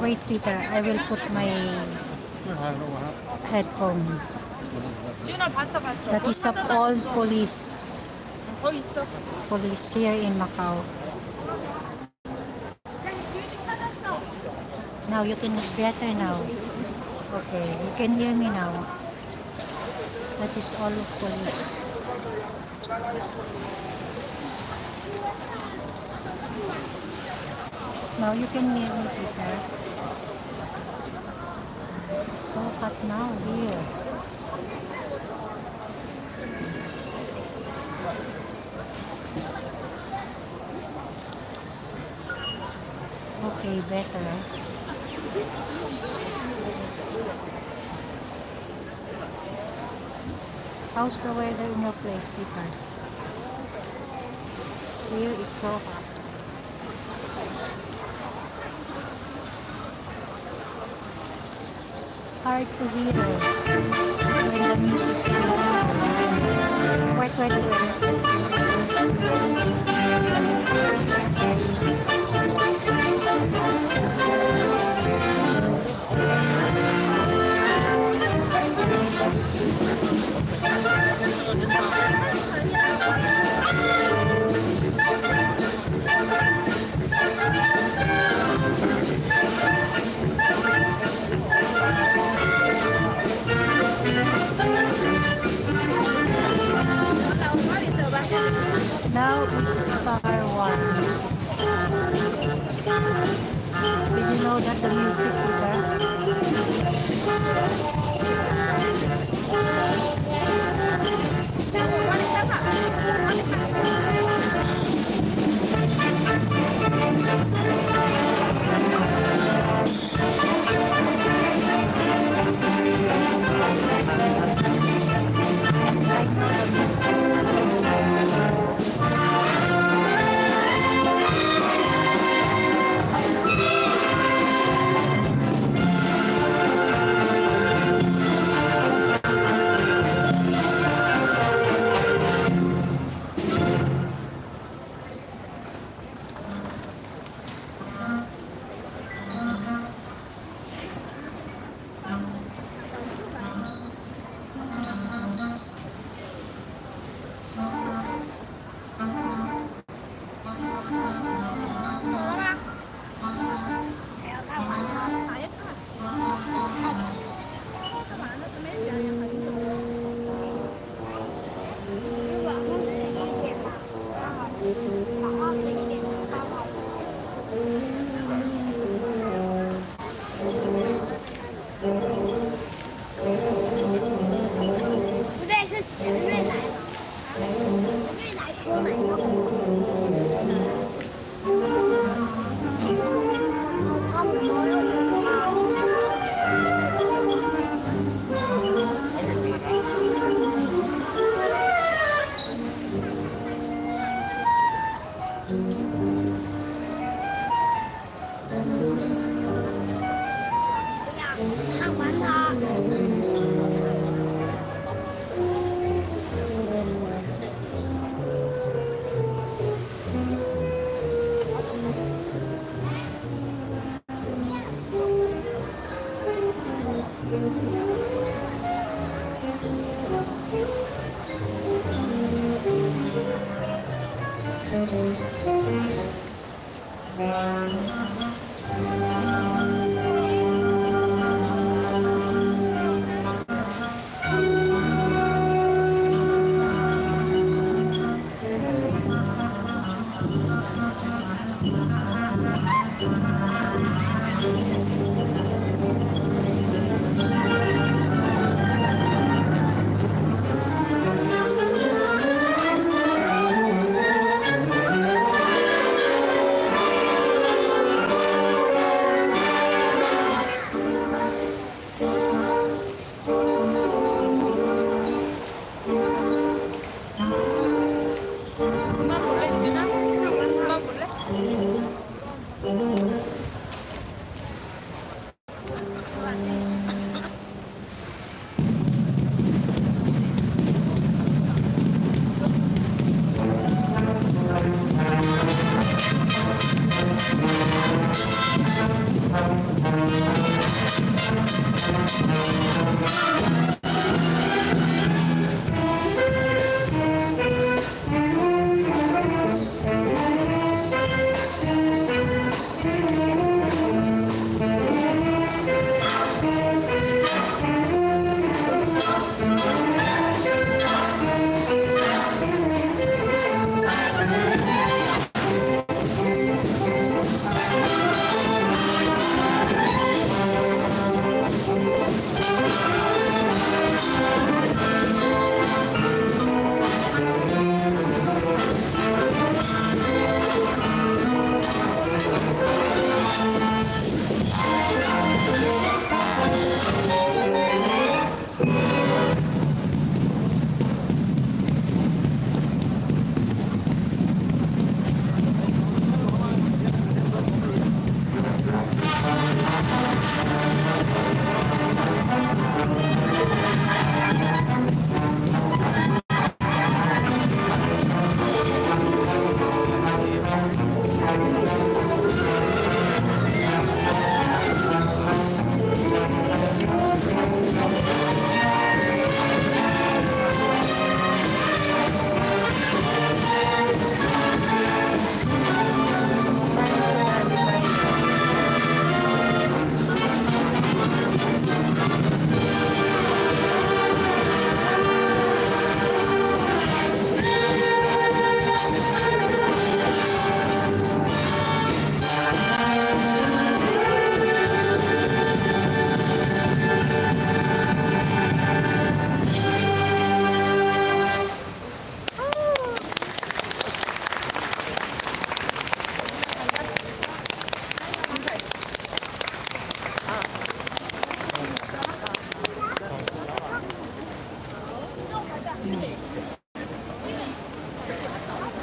Wait, Peter. I will put my headphone. That is of all police here in Macau. Now you can better now. Okay, you can hear me now. That is all of police. Now you can hear me, Peter. It's so hot now here. Okay, better. How's the weather in your place, Peter? Here it's so hot. Hard to hear when the music is wait. Now it's Star One music. Did you know that the music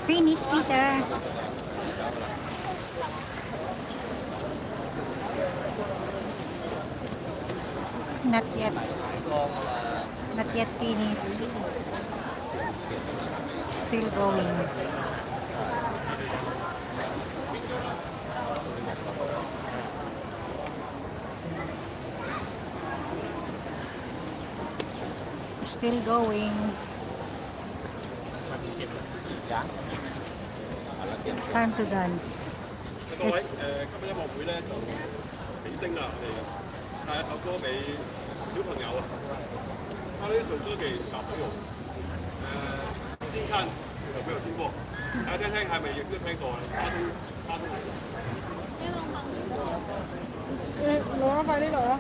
Finish, Peter. Not yet. Not yet finished. Still going. Still going. Time to dance. 各位今日音樂會咧就起聲啦，我哋帶一首歌俾小朋友啊。他呢首歌給小朋友，聽看有沒有聽過？大家聽聽係咪亦都聽過啊？卡通攞啊！快啲攞啊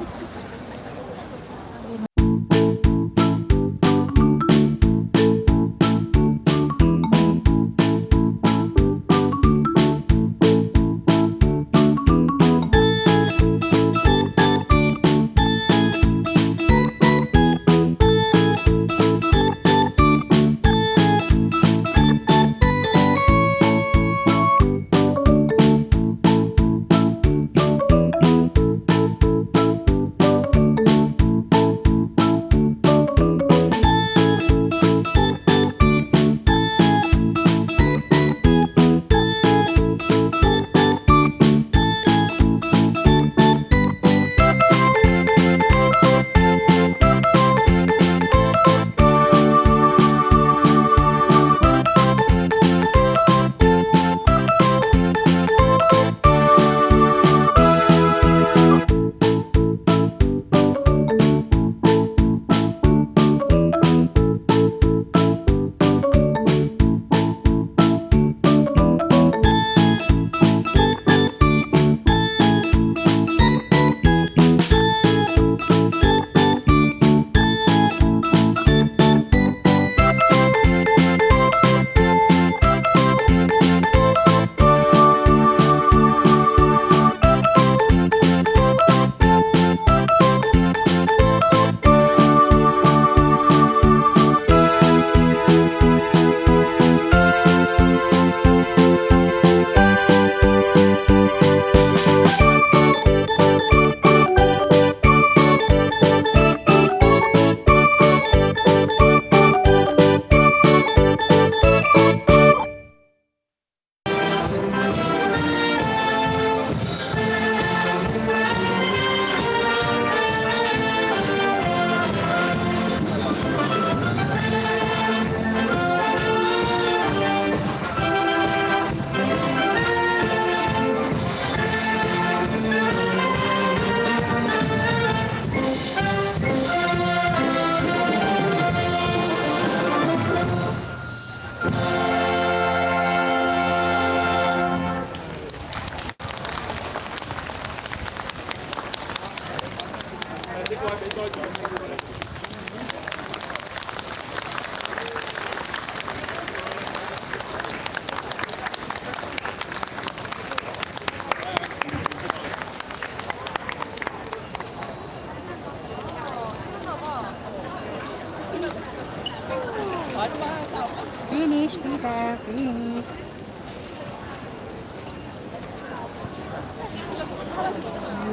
！Finish, Peter, finish.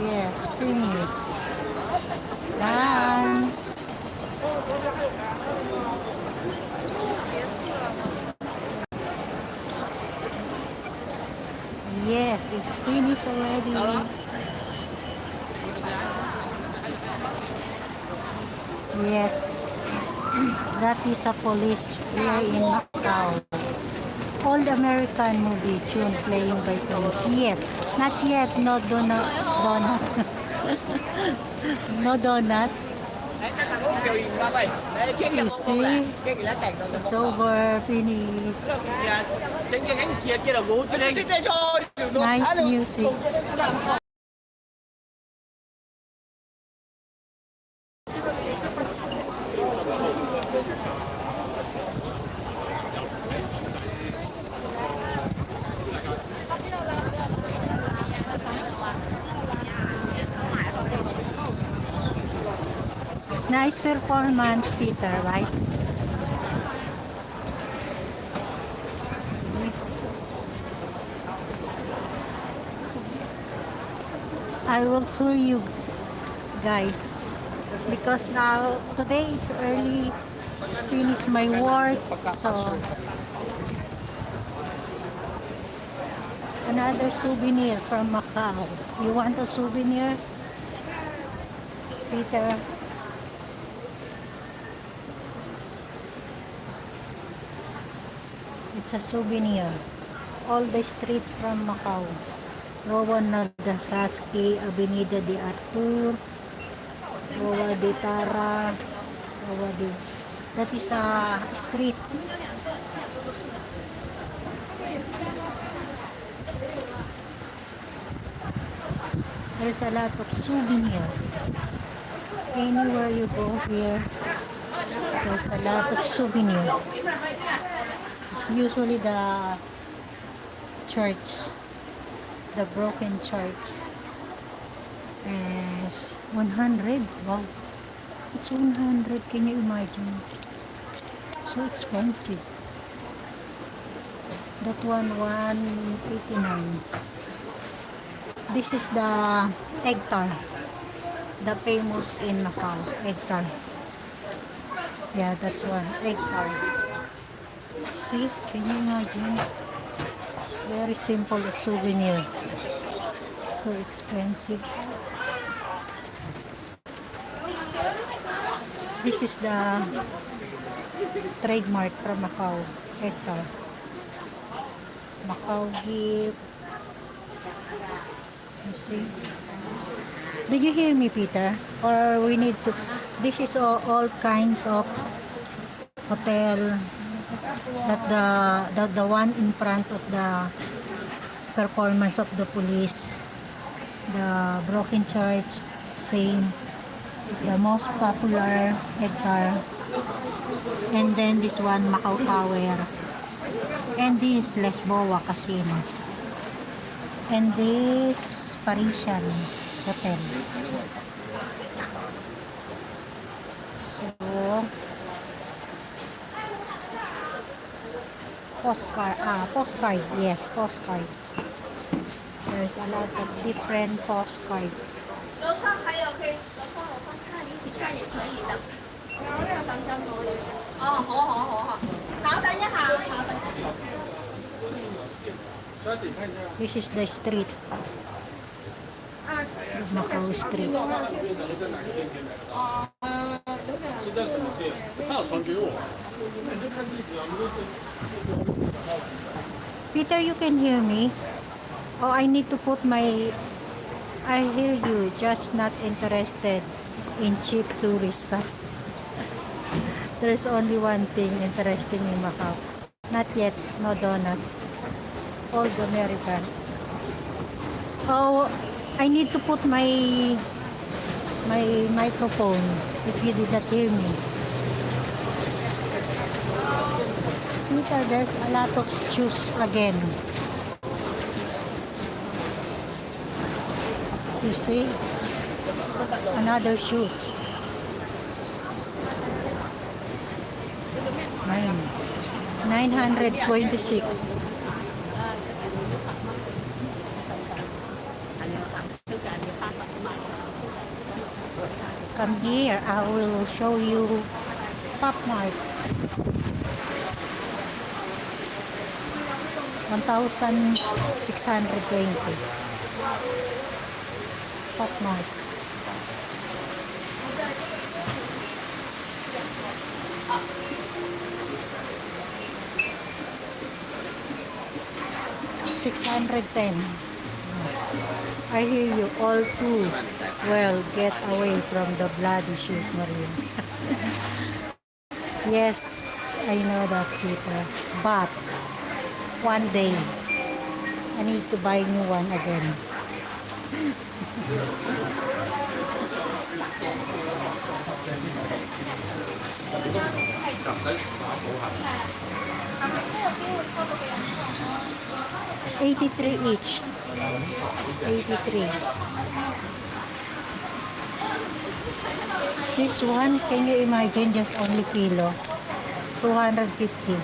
Yes, finish. Done. Yes, it's finished already. Yes, that is a police here in Macau. Old American movie tune playing by police. Yes, not yet. No donut. No donut. You see, it's over. Finish. Nice music. Nice performance, Peter, right? I will tour you guys because now today it's early, finish my work, so another souvenir from Macau. You want a souvenir, Peter? It's a souvenir. All the street from Macau. Rowan Nagasaki, Avenida de Artur, Roa de Tara, Roa de... That is a street. There's a lot of souvenir. Anywhere you go here, there's a lot of souvenir. Usually the church, the broken church, is 100. Wow, it's 100. Can you imagine? So expensive. That one 189. This is the egg tart, the famous in Macau egg tart. Yeah, that's one egg tart. See, can you imagine? It's very simple souvenir. So expensive. This is the trademark from Macau egg tart. Macau gift. You see? Did you hear me, Peter? Or we need to... This is all kinds of hotel. That the one in front of the performance of the police. The broken church, same. The most popular hectare. And then this one, Macau Tower. And this Lesboa Casino. And this Parisian Hotel. So, postcard, yes, postcard. There's a lot of different postcard. This is the street. Macau Street. Peter, you can hear me? Oh, I need to put my... I hear you, just not interested in cheap tourist stuff. There's only one thing interesting in Macau. Not yet, no donut. Old American. Oh, I need to put my microphone if you did not hear me. Peter, there's a lot of shoes again. You see? Another shoes. 926. Come here, I will show you Pop Mart. 1,620. Pop Mart. $610. I hear you all too well. Get away from the bloody shoes, Maria. Yes, I know that, Peter. But one day, I need to buy new one again. $83 each. 83. This one, can you imagine, just only kilo? 250.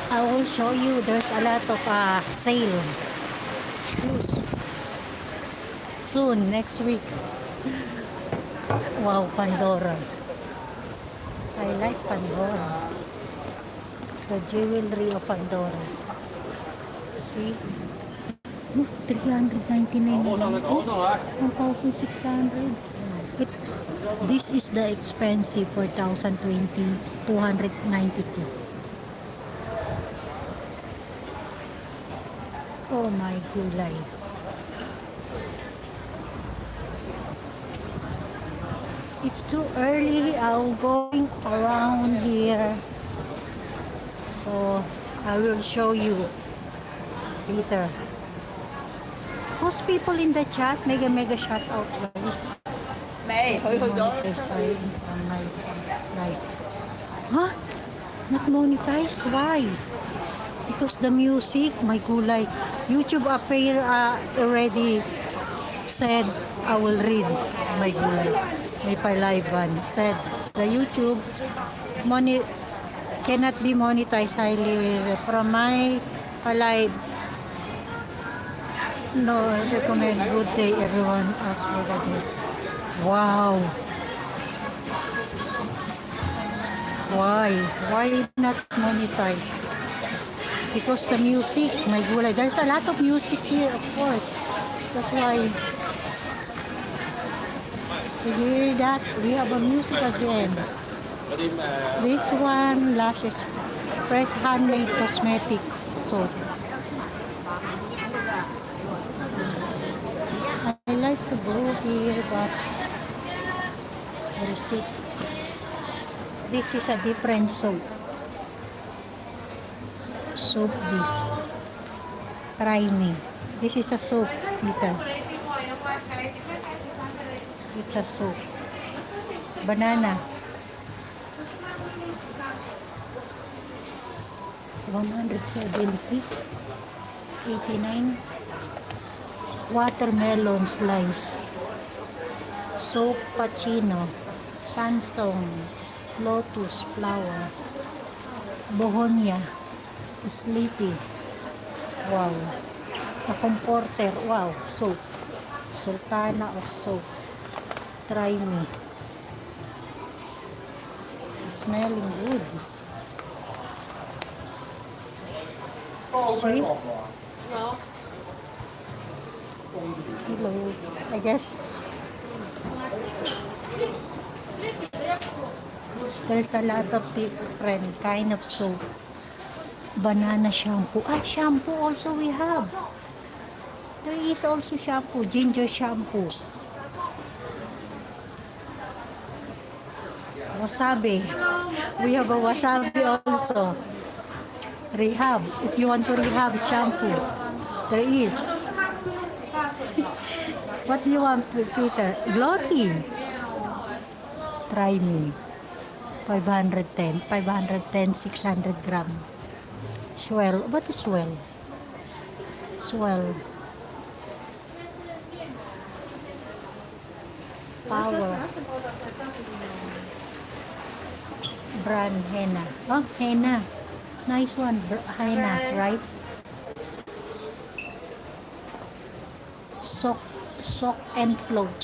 I will show you. There's a lot of sale shoes soon, next week. Wow, Pandora. I like Pandora. The jewelry of Pandora. See? Look, 399. 1,600. This is the expensive for 2020, 292. Oh my gulay. It's too early. I'm going around here. So I will show you later. Who's people in the chat? Mega shout out, guys. Monetize on my life. Huh? Not monetize? Why? Because the music, my gulay. YouTube appear already said I will read my gulay. May paliban said the YouTube money cannot be monetized highly from my live. No, recommend. Good day everyone. As for the day. Wow. Why not monetize? Because the music, my gulay. There's a lot of music here, of course. That's why. You hear that? We have a music again. This one, lashes, fresh handmade cosmetic soap. I like to go here, but receipt. This is a different soap. Soap this. Try me. This is a soap, Peter. It's a soap. Banana. 170. 89. Watermelon slice. Soap pacino. Sandstone. Lotus flower. Bohonia. Sleepy. Wow. A comforter. Wow. Soap. Sultana of soap. Try me. Smelling good. See? Hello. I guess there's a lot of different kind of soap. Banana shampoo. Shampoo also we have. There is also shampoo. Ginger shampoo. Wasabi. We have a wasabi also. Rehab. If you want to rehab shampoo, there is. What do you want, Peter? Glory. Try me. 510. 600 gram. Swell. What is swell? Swell. Power. Brand henna. Oh, henna. Nice one. Henna, right? Sock and float.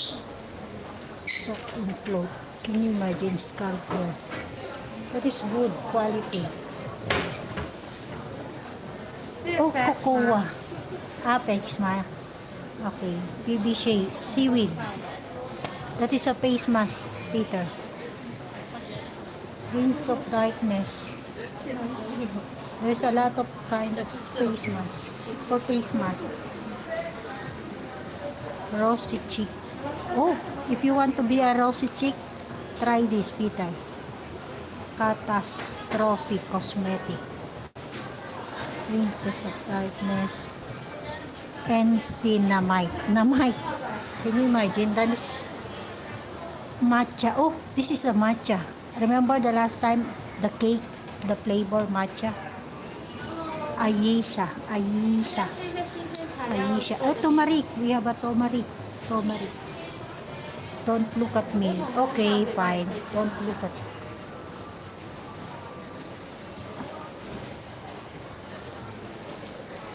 Sock and float. Can you imagine scalp here? That is good quality. Oh, cocoa. Face mask. Okay. PVC. Seaweed. That is a face mask, Peter. Wings of darkness. There's a lot of kind of face mask. For face mask. Rosy cheek. Oh, if you want to be a rosy cheek, try this, Peter. Catastrophic cosmetic. Princess of darkness. And cinnamite. Namite. Can you imagine? That is matcha. Oh, this is a matcha. Remember the last time the cake, the flavor matcha? Ayesha. Turmeric. We have a turmeric. Don't look at me. Okay, fine. Don't look at me.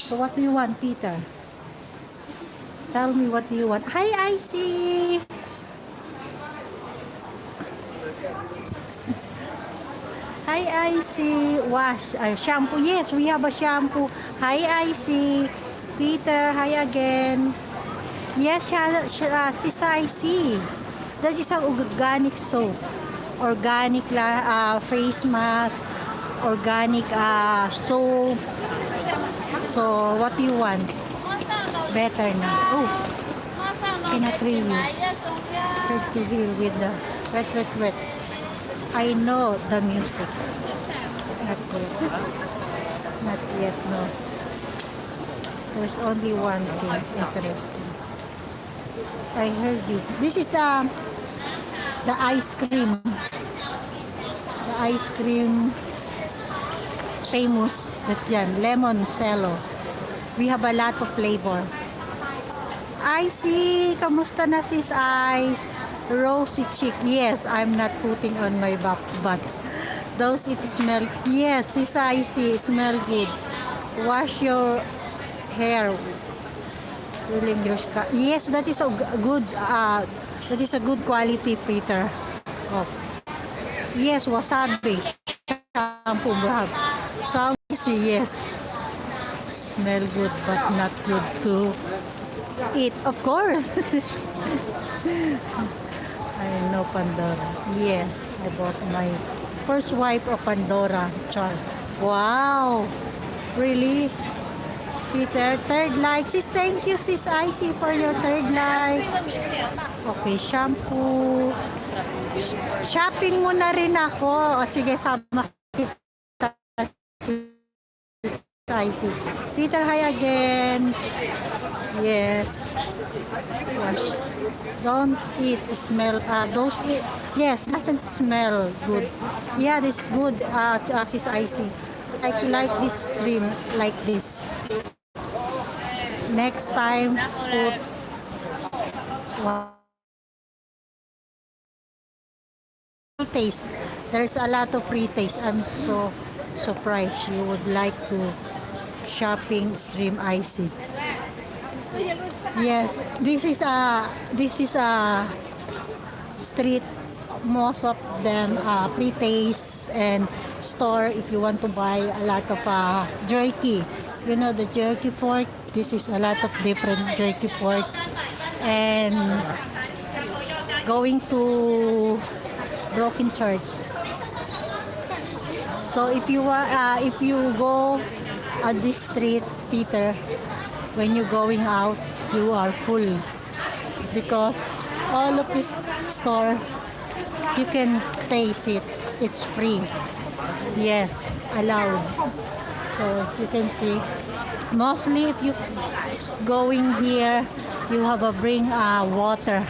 So what do you want, Peter? Tell me what do you want. Hi, Icy! Hi, Icy. Wash. Shampoo. Yes, we have a shampoo. Hi, Icy. Peter, hi again. Yes, sis Icy. That is an organic soap. Organic face mask. Organic soap. So, what do you want? Better na. Oh, cannot hear you. Hard to hear with the wet. I know the music. Not yet. Not yet, no. There's only one thing interesting. I heard you. This is the ice cream. The ice cream famous that yan. Lemon cello. We have a lot of flavor. Icy, kamusta na sis Ice? Rosy cheek. Yes, I'm not putting on my back, but those it smell. Yes, sis Icy, smell good. Wash your hair. Really your scalp. Yes, that is a good. That is a good quality, Peter. Oh. Yes, wasabi. Shampoo, bravo. Sound easy, yes. Smell good, but not good to eat, of course. I know Pandora. Yes, I bought my first wife of Pandora char. Wow, really? Peter, third like. Sis, thank you, sis Icy, for your third like. Okay, shampoo. Shopping muna rin ako. O, sige, sama kita, sis Icy. Peter, hi again. Yes. Wash. Don't eat, smell, those eat, yes, doesn't smell good. Yeah, this is good, sis Icy. I like this stream, like this. Next time, put free taste. There's a lot of free taste. I'm so surprised you would like to shopping stream Icy. Yes, this is a street. Most of them free taste and store if you want to buy a lot of jerky. You know the jerky pork. This is a lot of different jerky pork. And going to Broken Church. So if you go at this street, Peter, when you're going out, you are full because all of this store you can taste it. It's free. Yes, allowed. So you can see. Mostly, if you going here, you have a bring water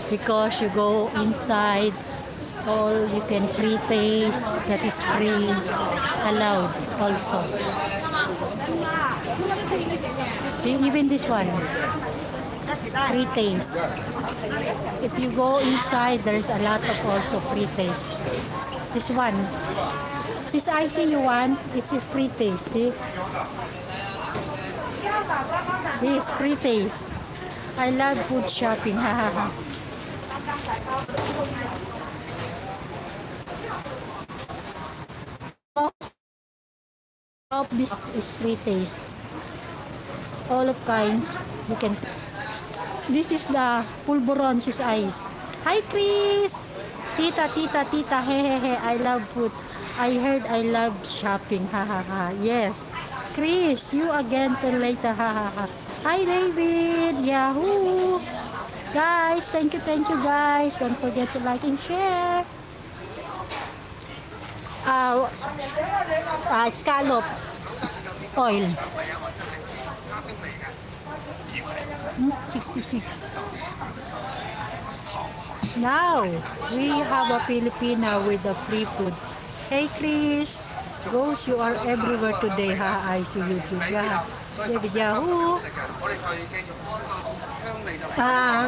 because you go inside. All you can free taste. That is free, allowed also. See, even this one, free taste. If you go inside, there's a lot of also free taste. This one, sis Icy, you want? It's a free taste. See, this free taste. I love food shopping. Of this is free taste. All of kinds you can. This is the pulveron, sis Ice. Hi Chris, tita, he. I love food. I heard I love shopping. Yes, Chris, you again till later. Hi David, Yahoo. Guys, thank you guys. Don't forget to like and share. Scallop oil. 66. Now we have a Filipina with the free food. Hey Chris, Rose, you are everywhere today. I see YouTube. Yeah, David Yahoo.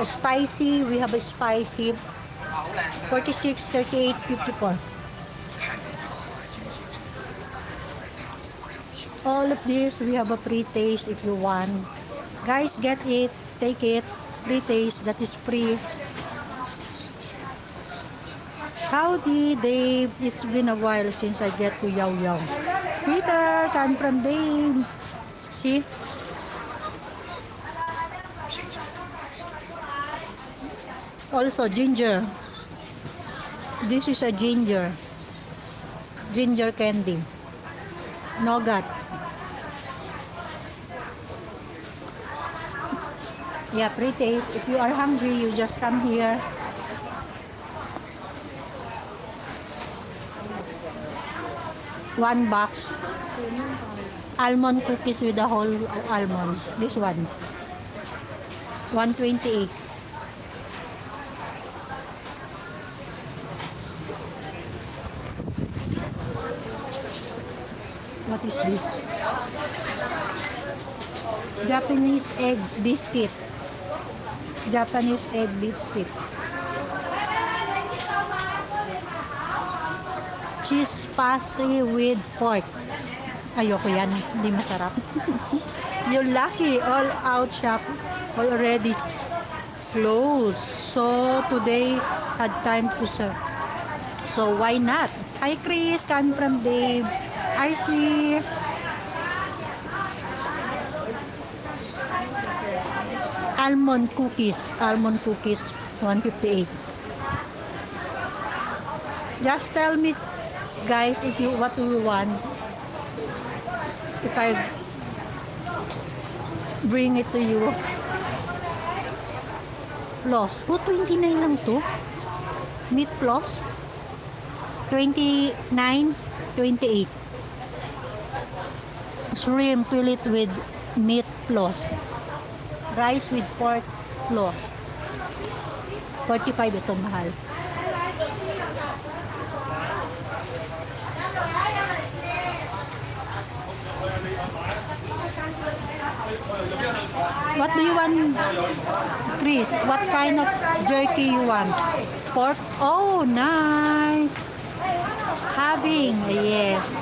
Spicy. We have a spicy. 46, 38, 54. All of this, we have a pre-taste if you want. Guys, get it, take it. Pre-taste, that is free. Howdy, Dave. It's been a while since I get to 𝕆𝖆𝖆. Peter, come from Dave. See? Also, ginger. This is a ginger. Ginger candy. Nougat. Yeah, pre-taste. If you are hungry, you just come here. One box. Almond cookies with the whole almond. This one. 128. What is this? Japanese egg biscuit. Japanese egg biscuit. Cheese pastry with pork. Ayoko yan. Hindi masarap. You're lucky. All out shop already closed. So, today had time to serve. So, why not? Hi, Chris. Coming from Dave. I see. Almond cookies. Almond cookies. 158. Just tell me, guys, if you what do you want. If I bring it to you. Plus, 29 lang to. Meat plus. 29, 28. Shrimp fillet with meat plus. Rice with pork plus. 45 ito mahal. What do you want, Chris? What kind of jerky you want? Pork? Oh, nice. Having, yes.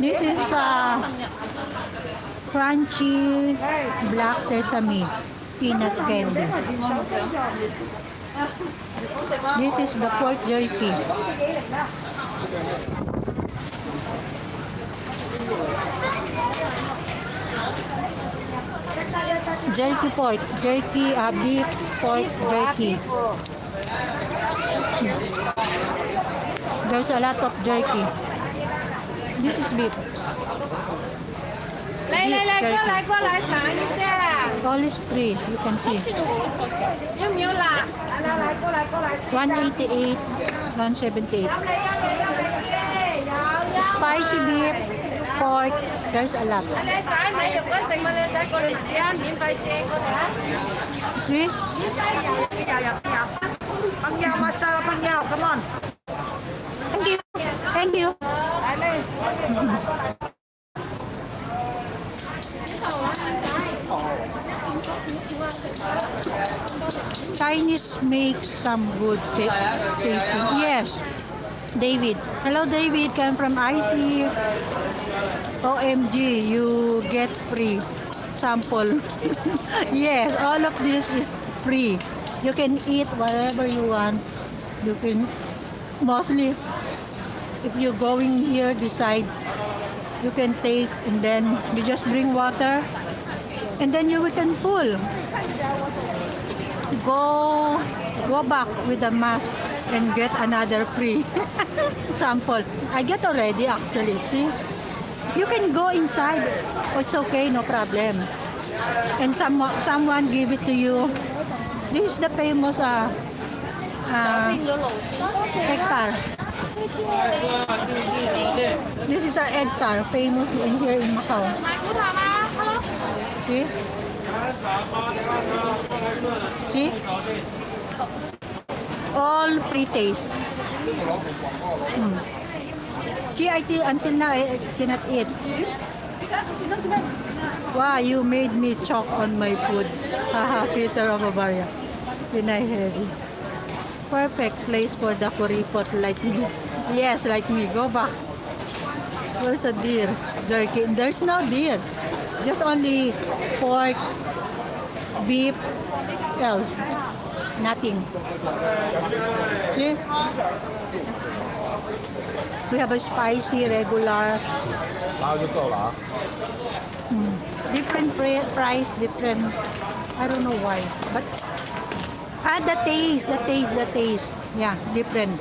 This is crunchy black sesame peanut candy. This is the pork jerky. Jerky pork, jerky beef pork jerky. There's a lot of jerky. This is beef. All is free, you can see. 188, 178. Spicy beef, pork, there's a lot. See? Come on. Thank you. Thank you. Chinese makes some good tasting. Yes. David. Hello, David. Come from IC. OMG, you get free sample. Yes, all of this is free. You can eat whatever you want. You can mostly, if you're going here, decide you can take, and then you just bring water, and then you can full. Go back with the mask and get another free sample. I get already actually. See, you can go inside. It's okay, no problem. And someone give it to you. This is the famous hectare. This is a hectare, famous in here in Macau. See? See? All free taste. See, until now I cannot eat. Wow, you made me choke on my food. Haha, Peter of Barbaria. Pinay heavy. Perfect place for the kuripot like me. Yes, like me. Go back. Where's a deer? Jerky. There's no deer. Just only pork, beef, else. Nothing. See? We have a spicy, regular. Different price, different. I don't know why. But, the taste. Yeah, different.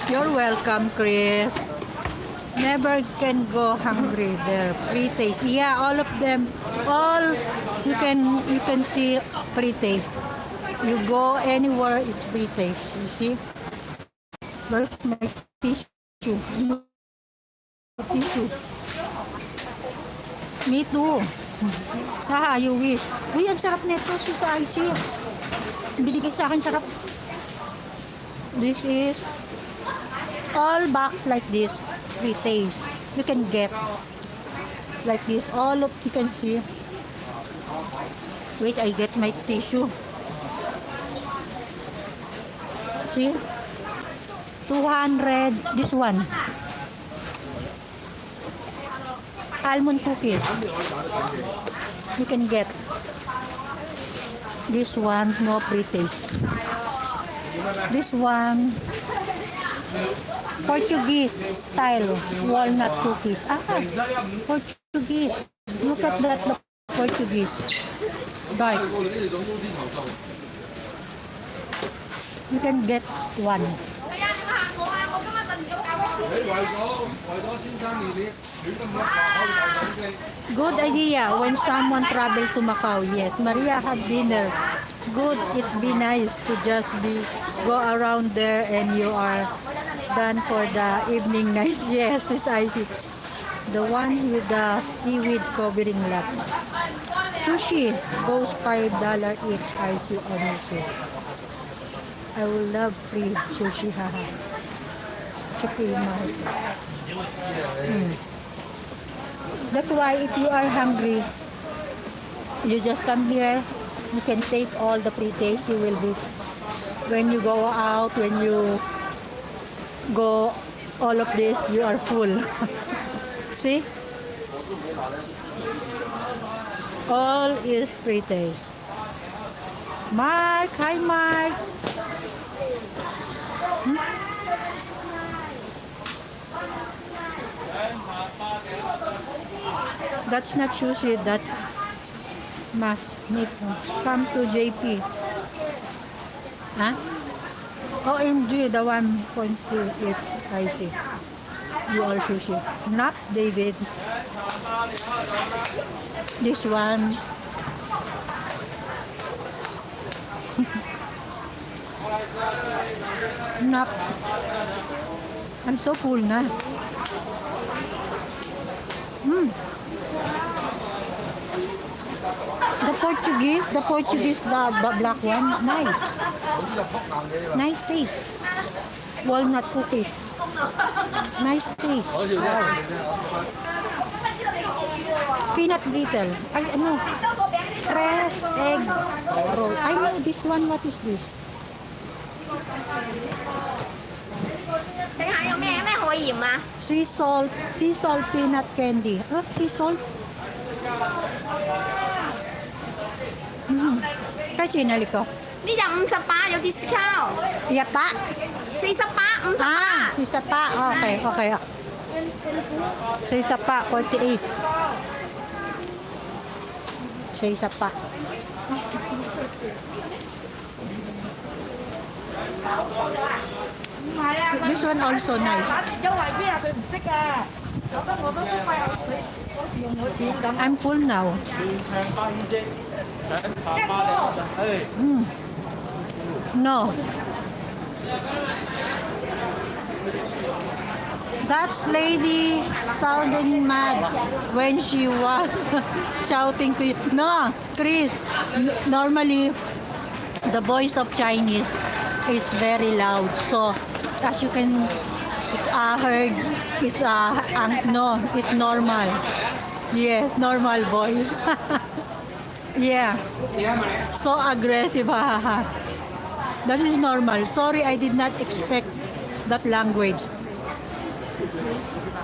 You're welcome, Chris. Never can go hungry there. Free taste. Yeah, all of them. All you can see free taste. You go anywhere, it's free taste. You see? Where's my tissue? No tissue. Me too. Haha, you wish. Uy, ang sarap nito si Icy. Binigay sa akin, sarap. This is all box like this. Free taste. You can get like this. All of you can see. Wait, I get my tissue. See? 200. This one. Almond cookies. You can get. This one, no free taste. This one, Portuguese style walnut cookies. Portuguese. Look at that, the Portuguese. Dark. You can get one. Good idea when someone travel to Macau. Yes, Maria had dinner. Good, it'd be nice to just go around there and you are done for the evening night. Yes, it's icy. The one with the seaweed covering lot. Sushi goes $5 each. Icy on it. I will love free sushi. Haha. That's why if you are hungry, you just come here. You can take all the free taste. You will be, when you go out, when you go all of this, you are full. See? All is free taste. Mark, hi Mark. That's not sushi, that's must make come to JP. Huh? OMG, the 1.2, it's icy. You are sushi. Not David. This one. Not. I'm so full na. The Portuguese, the black one, nice. Nice taste. Walnut cookies. Nice taste. Peanut brittle. Ay, ano? Fresh egg roll. I know this one. What is this? Sea salt peanut candy. What sea salt? Cái gì này liệt? 呢隻58有 discount， Yapa. 48 Ah, 58。 si Sapa. Okay. Si Sapa, 48. Si Sapa. This one also nice. 優惠啲啊，佢唔識啊，我都因為好似用我錢咁。 I'm full now. No. That lady sounding mad when she was shouting to you. No, Chris, normally the voice of Chinese is very loud. So as you can, it's heard, it's no, it's normal. Yes, normal voice. Yeah. So aggressive. That is normal. Sorry, I did not expect that language.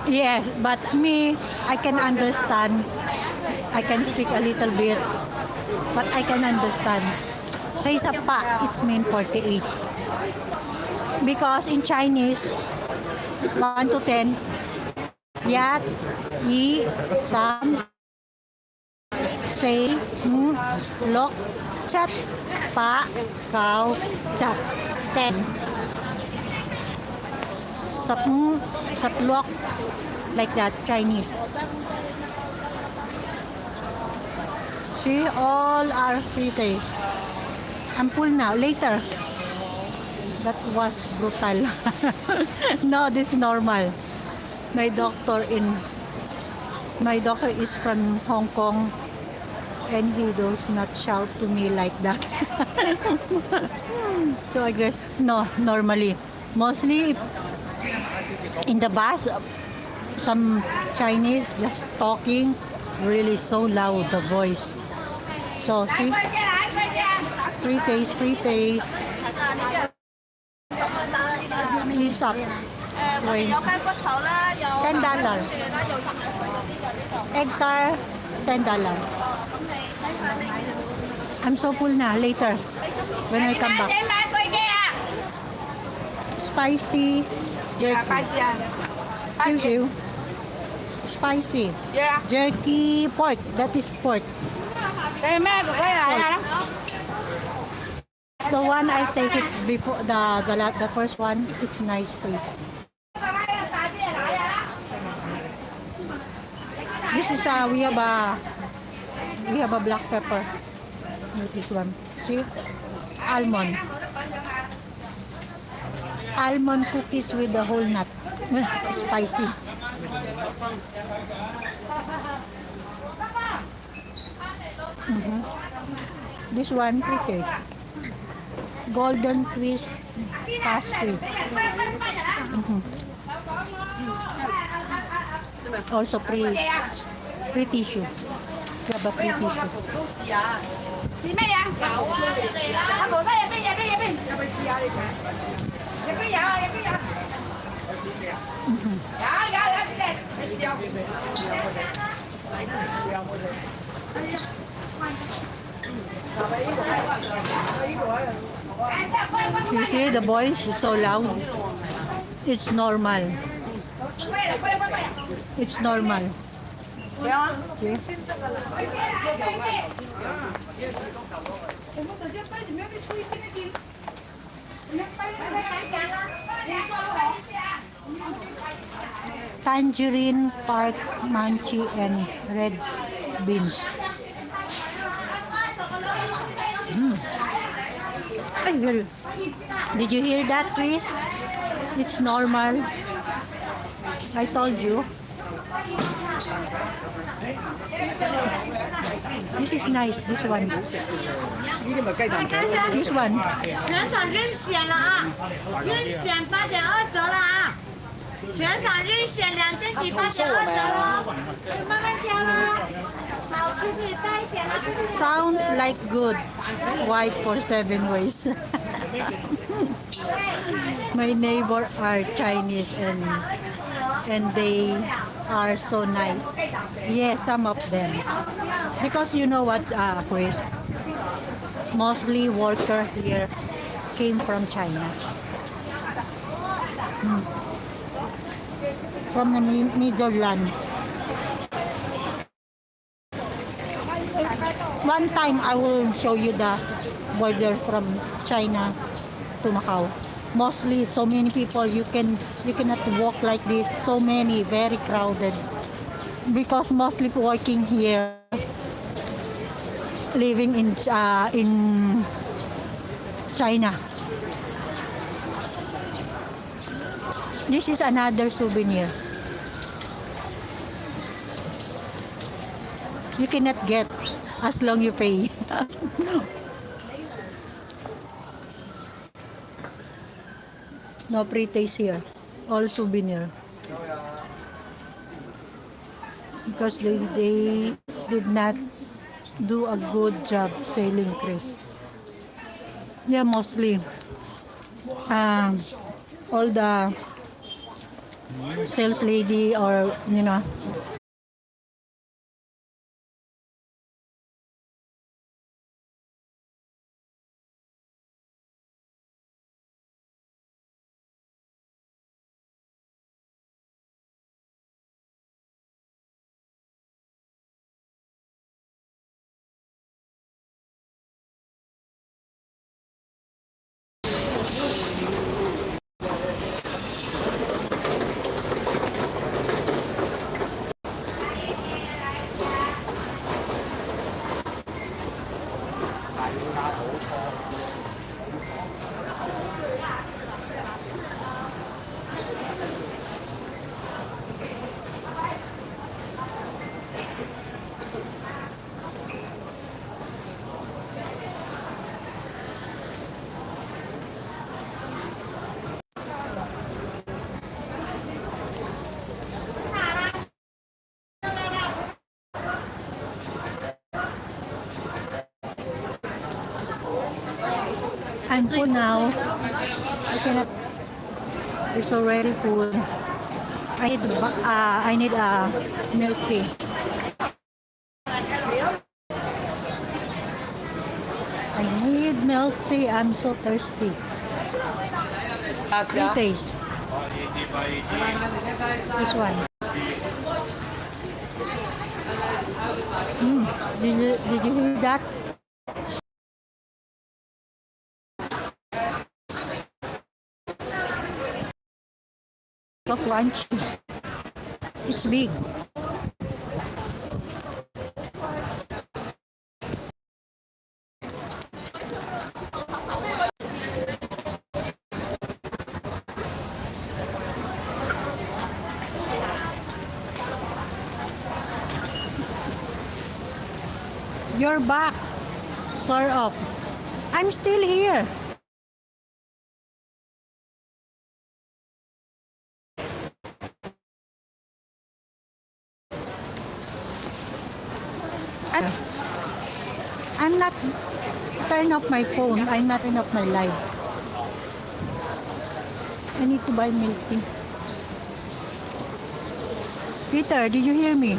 Yes, but me, I can understand. I can speak a little bit, but I can understand. Sa isa pa, it's mean 48. Because in Chinese, 1 to 10, yat, yi, sam, say, lok, chat, pa, kau, chat, 10. Satlok, like that, Chinese. See, all are pretty. I'm full now. Later. That was brutal. No, this is normal. My doctor is from Hong Kong, and he does not shout to me like that. So I guess no, normally. Mostly in the bus, some Chinese just talking really so loud, the voice. So see, free taste. Please stop. Wait. $10. Egg tart, $10. I'm so full na. Later, when I come back. Spicy jerky. Thank you. Spicy. Jerky pork. That is pork. The one I take it before the first one, it's nice taste. This is we have a black pepper. This one. See? Almond cookies with the whole nut. Spicy. This one, pretty. Golden twist pastry. Also free tissue. You have a free tissue. 是咩嘢？啊，無西入邊，有冇試下你睇？入邊有。有，先嚟。你試下。You see the voice is so loud. It's normal. It's normal. See? Tangerine, park, manchi, and red beans. Did you hear that, Chris? It's normal. I told you. This is nice, this one. This one. 全场任选了啊！任选8.2折了啊！全场任选2件起8.2折了，慢慢挑了。好吃可以带一点了。 Sounds like good. Wipe for 7 ways. My neighbor are Chinese and they are so nice. Yes, some of them. Because you know what, Chris? Mostly worker here came from China. From the Middle Land. One time I will show you the border from China to Macau. Mostly so many people, you cannot walk like this. So many, very crowded. Because mostly working here, living in China. This is another souvenir. You cannot get as long you pay. No pre-taste here. All souvenir. Because they did not do a good job selling, Chris. Yeah, mostly all the sales lady or I'm full now. I cannot. It's already full. I need a milk tea. I need milk tea. I'm so thirsty. Three taste. This one. Did you hear that? So crunchy. It's big. You're back, sort of. I'm still here. I'm not turn off my phone. I'm not turn off my live. I need to buy milk tea. Peter, did you hear me?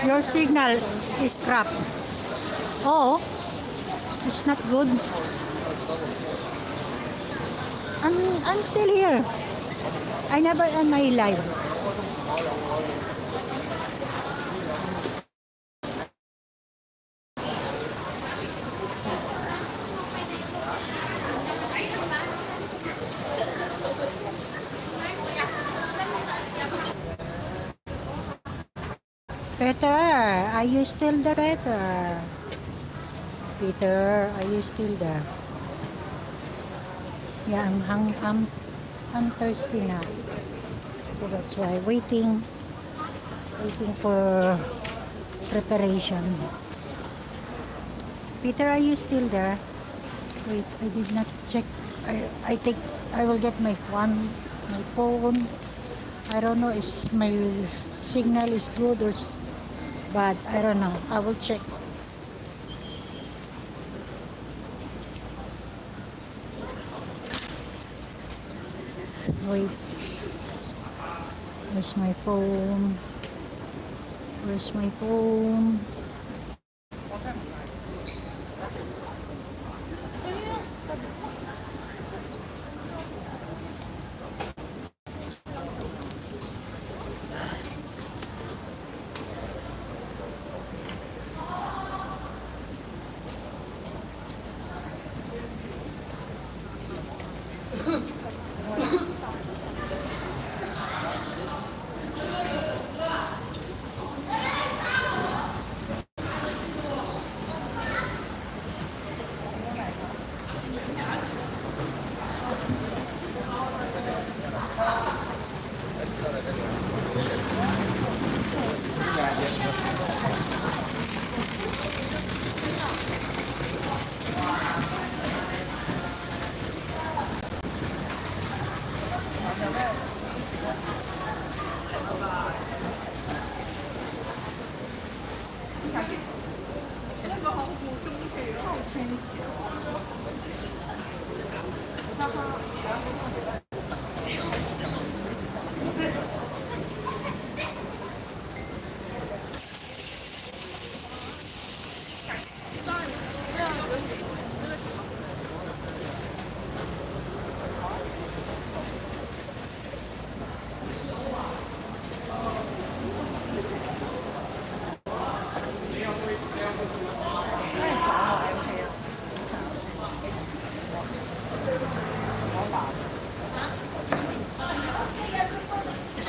Your signal is crap. Oh, it's not good. I'm still here. I never end my live. Peter, are you still there, Peter? Peter, are you still there? Yeah, I'm thirsty now. So that's why waiting for preparation. Peter, are you still there? Wait, I did not check. I will get my phone. I don't know if my signal is good or bad. I don't know. I will check. Wait. Where's my phone? Where's my phone?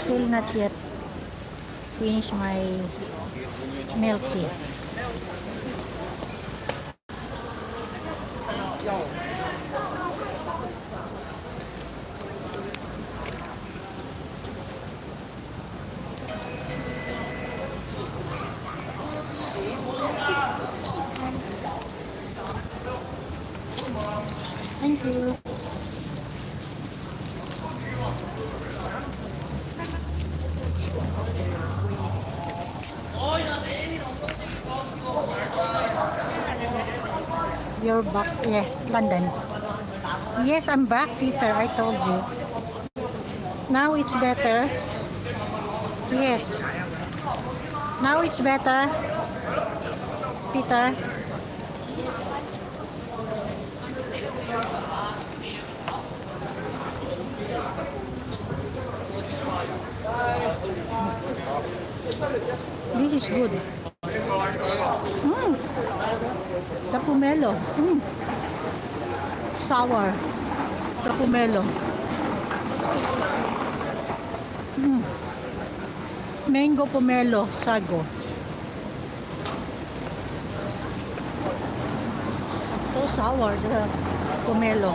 Still not yet finish my milk tea. Thank you. You're back. Yes, London. Yes, I'm back, Peter. I told you. Now it's better. Yes. Now it's better, Peter. This is good. The pomelo. Sour. The pomelo. Mango pomelo sago. It's so sour, the pomelo.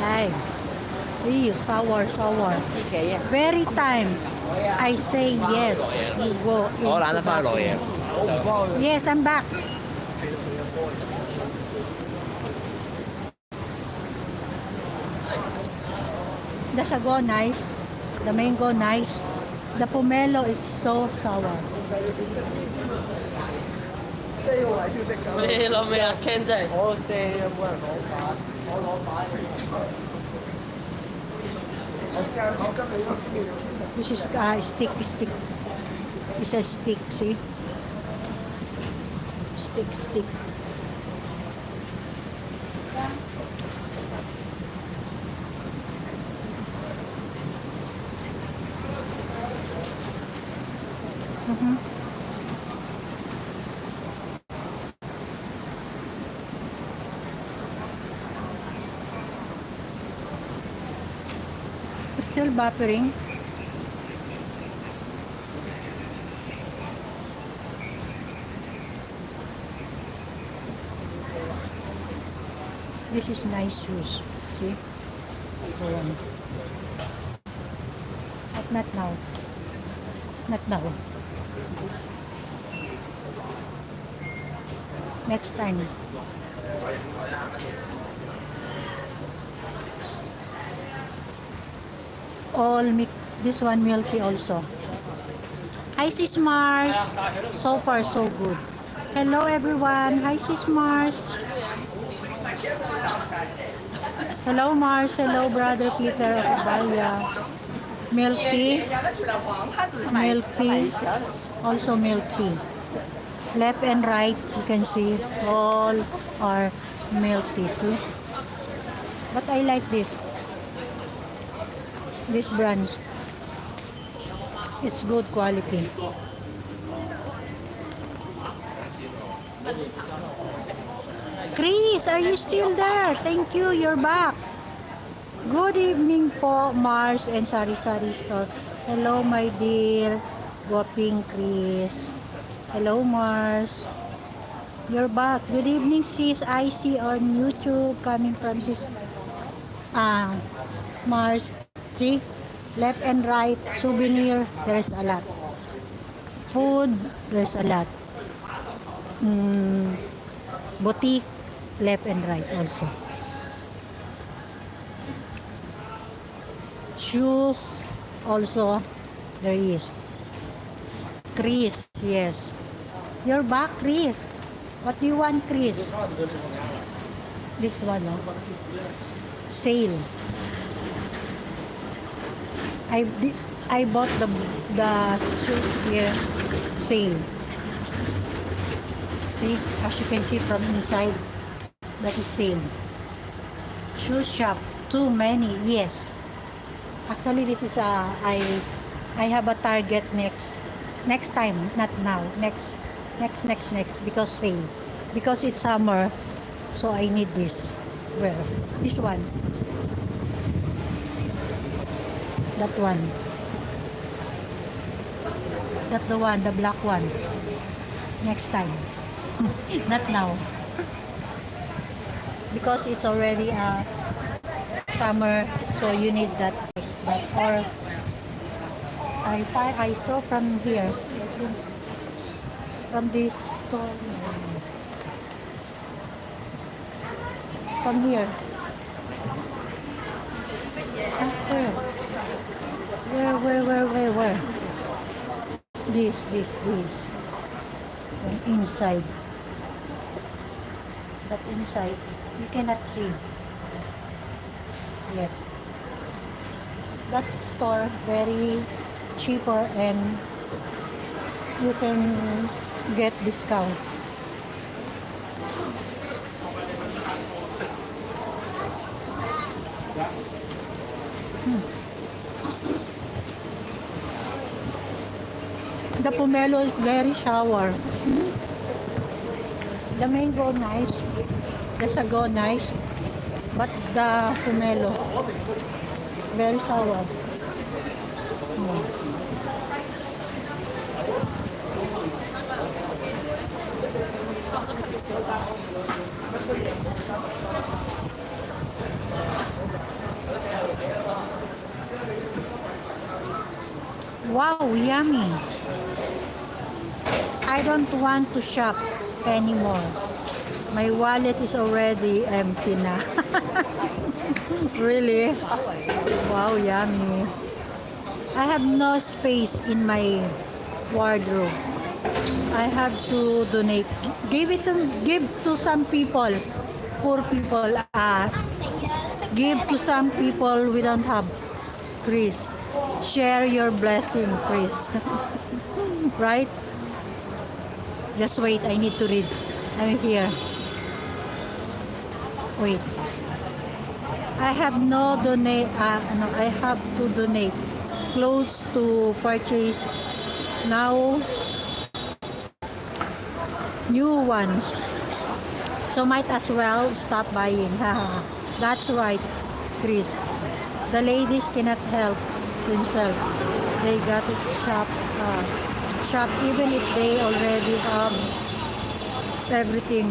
Ay. Ew, sour. Very time I say yes, you go. Yes, I'm back. The sago nice, the mango nice, the pomelo it's so sour. 你諗咩啊 Ken 真係我射有冇人攞板？我攞板。This is stick. It's a stick, see? Stick. Still buffering. This is nice juice. See? Not now. Not now. Next time. This one milk tea also. Hi Sis Mars. So far so good. Hello everyone. Hi Sis Mars. Hello Mars. Hello brother Peter of Barbaria. Milk tea. Also milk tea. Left and right you can see all are milk tea. See? But I like this. This brand. It's good quality. Chris, are you still there? Thank you, you're back. Good evening po, Mars and Sari Sari Store. Hello, my dear Guaping Chris. Hello, Mars. You're back. Good evening, sis. I see on YouTube coming from sis Mars. See? Left and right, souvenir, there's a lot. Food, there's a lot. Boutique, left and right also. Shoes, also, there is. Chris, yes. You're back, Chris. What do you want, Chris? This one, no? Sale. I bought the shoes here. Sale. See, as you can see from inside, that is sale. Shoe shop. Too many. Yes. Actually, this is I have a target next time, not now. Next because sale. Because it's summer, so I need this. Where? This one. That one. That the one, the black one. Next time. Not now. Because it's already summer, so you need that. Or I saw from here, from this store, from here. Where? This. And inside. That inside, you cannot see. Yes. That store very cheaper and you can get discount. The pomelo is very sour. The mango nice, the sago nice, but the pomelo very sour. Wow, yummy. I don't want to shop anymore. My wallet is already empty na. Really? Wow, yummy. I have no space in my wardrobe. I have to donate. Give to some people. Poor people. Give to some people we don't have. Chris, share your blessing, Chris. Right? Just wait, I need to read. I'm here. Wait. I have I have to donate clothes to purchase now new ones. So might as well stop buying. That's right, Chris. The ladies cannot help themselves. They got to shop even if they already have everything.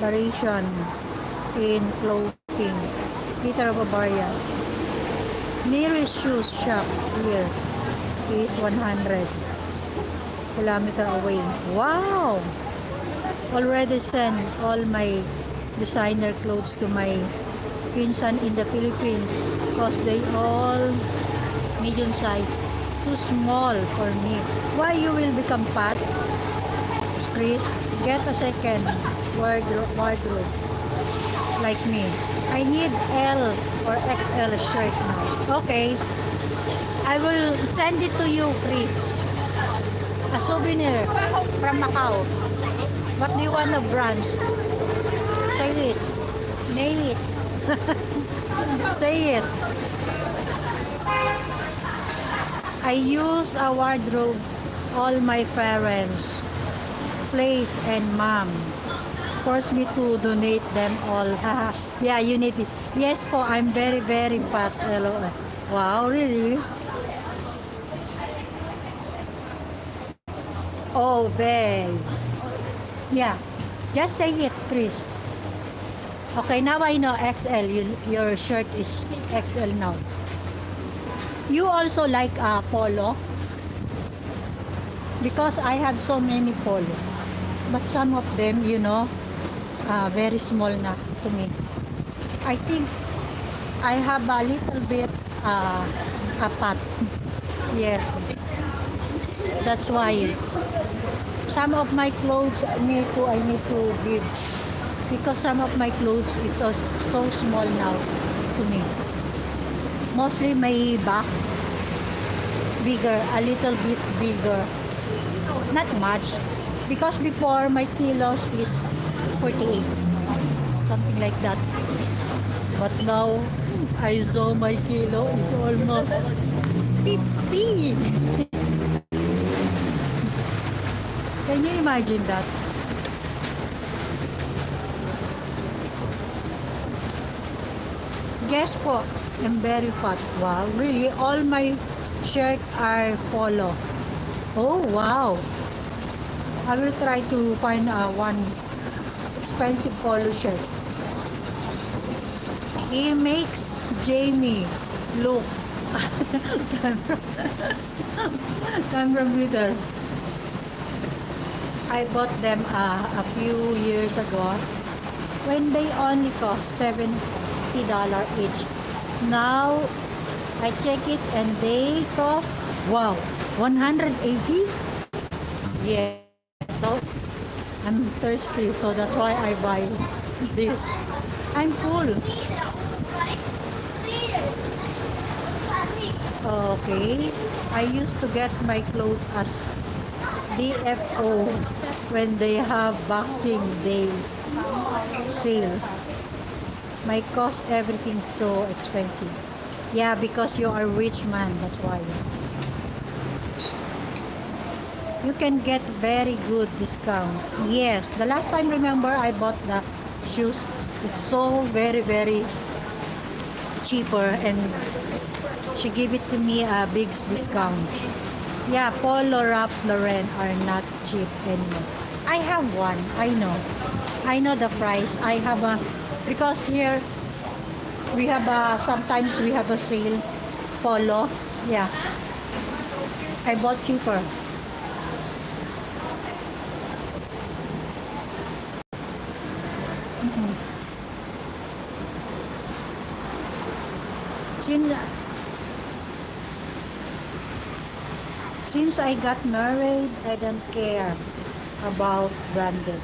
Variation in clothing. Peter of Barbaria. Nearest shoes shop here is 100 kilometers away. Wow! Already sent all my designer clothes to my pinsan in the Philippines because they all medium size. Too small for me. Why you will become fat? Chris, get a second wardrobe like me. I need L or XL shirt now. Okay. I will send it to you, Chris. A souvenir from Macau. What do you want of brands? Say it. Name it. Say it. I use a wardrobe all my parents, place, and mom force me to donate them all. Yeah, you need it. Yes po, I'm very, very fat. Hello. Wow, really? Oh, babes. Yeah, just say it, Chris. Okay, now I know XL. Your shirt is XL now. You also like polo? Because I have so many polo. But some of them, you know, very small na to me. I think I have a little bit fat. Yes. That's why some of my clothes I need to give, because some of my clothes it's so small now to me. Mostly my back bigger, a little bit bigger, not much, because before my kilos is 48, something like that, but now I saw my kilo is almost 50. Can you imagine that? Guess po, I'm very fat. Wow, really? All my shirt are polo. Oh, wow. I will try to find one expensive polo shirt. He makes Jamie look. Come from Twitter. I bought them a few years ago when they only cost $70 each. Now I check it and they cost, wow, 180. Yeah, so I'm thirsty, so that's why I buy this. I'm full. Okay, I used to get my clothes as DFO when they have Boxing Day sale. My cost, everything so expensive. Yeah, because you are rich man, that's why. You can get very good discount. Yes, the last time, remember, I bought the shoes. It's so very cheaper, and she gave it to me a big discount. Yeah, Polo Ralph Lauren are not cheap anymore. I have one. I know the price. I have a, because here we have a, sometimes we have a sale polo. Yeah, I bought cheaper. Since I got married, I don't care about branded.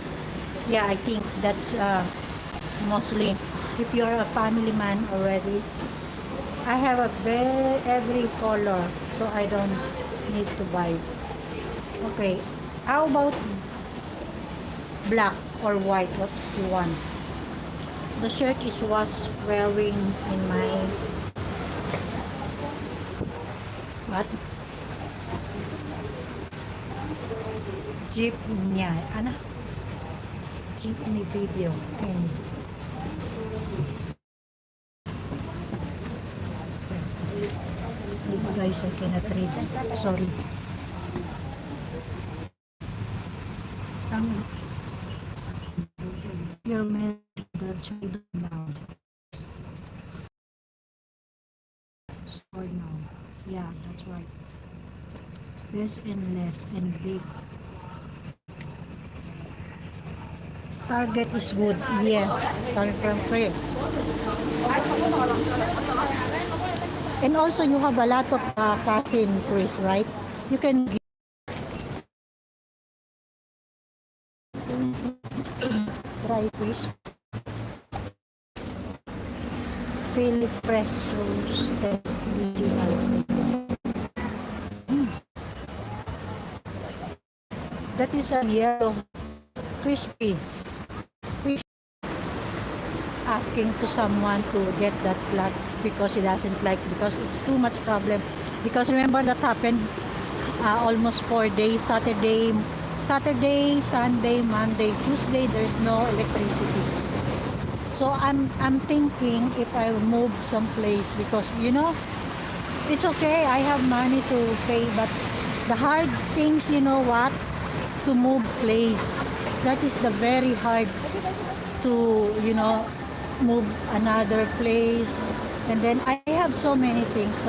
Yeah, I think that's mostly if you're a family man already. I have a every color, so I don't need to buy. Okay, how about black or white? What you want? The shirt is was wearing in my what? Jeep niya. Ano? Jeep ni video. Guys, I cannot read. Sorry. Some your man the child now. Sorry now. Yeah, that's right. Less and less and big. Target is good. Yes. Target from Chris. And also you have a lot of cousin Chris, right? You can try fish. Philip Press roasted original. That is a yellow crispy fish. Asking to someone to get that plant because he doesn't like, because it's too much problem. Because remember that happened almost 4 days. Saturday, Sunday, Monday, Tuesday, there's no electricity. So I'm thinking if I move someplace, because you know it's okay, I have money to pay, but the hard things, you know what, to move place, that is the very hard to, you know, move another place. And then I have so many things, so